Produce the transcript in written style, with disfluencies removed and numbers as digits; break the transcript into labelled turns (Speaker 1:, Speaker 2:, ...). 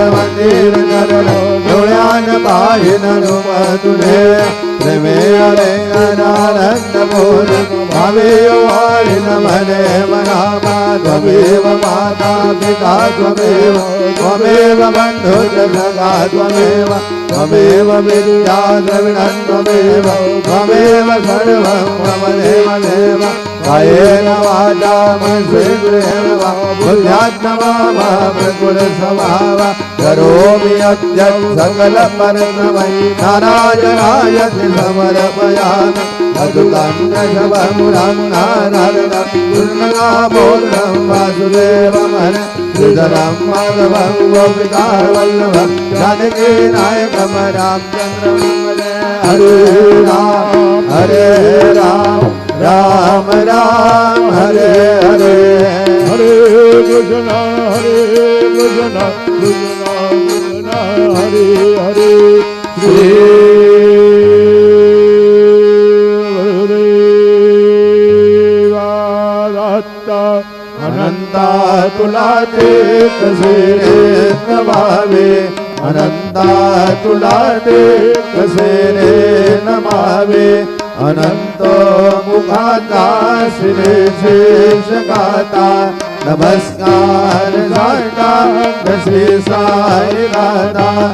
Speaker 1: મંદિર જોડ્યાન બાહિન રૂપ તુને પ્રેમે હરે અનાનંદ બોલ ભાવેયો વાળીન મને મનામા ત્વમેવ માતા પિતા ત્વમેવ ત્વમેવ બંધુ સગા ત્વમેવ ત્વમેવ વિદ્યા દ્રવિણં ત્વમેવ ત્વમેવ સર્વં મમ દેવ દેવ કાયેન વાચા મનસેન્દ્રિયેણ વા બુદ્ધ્યાત્મા પ્રકૃત સ્વભાવ કરોમિ યજ્ઞં સકલ પરસ્મૈ નારાયણાય સમર્પયામિ અતુલંગશવમુરં નારદં પૂર્ણકામોદં વાસુદેવમન શ્રીધરં માધવં ગોપિકાવલ્લભં જાનકીનાયકં રામચંદ્રં ભજે હરે રામ રામ રામ હરે હરે
Speaker 2: હરે કૃષ્ણ કૃષ્ણ હરે હરે
Speaker 1: અનંતા તુલાતે કસેરે નમાવે અનંતા તુલાતે કસેરે નમાવે અનંતો મુખાતા શ્રી શેષગાતા નમસ્કાર ગાતા શ્રી સાઈ ગાતા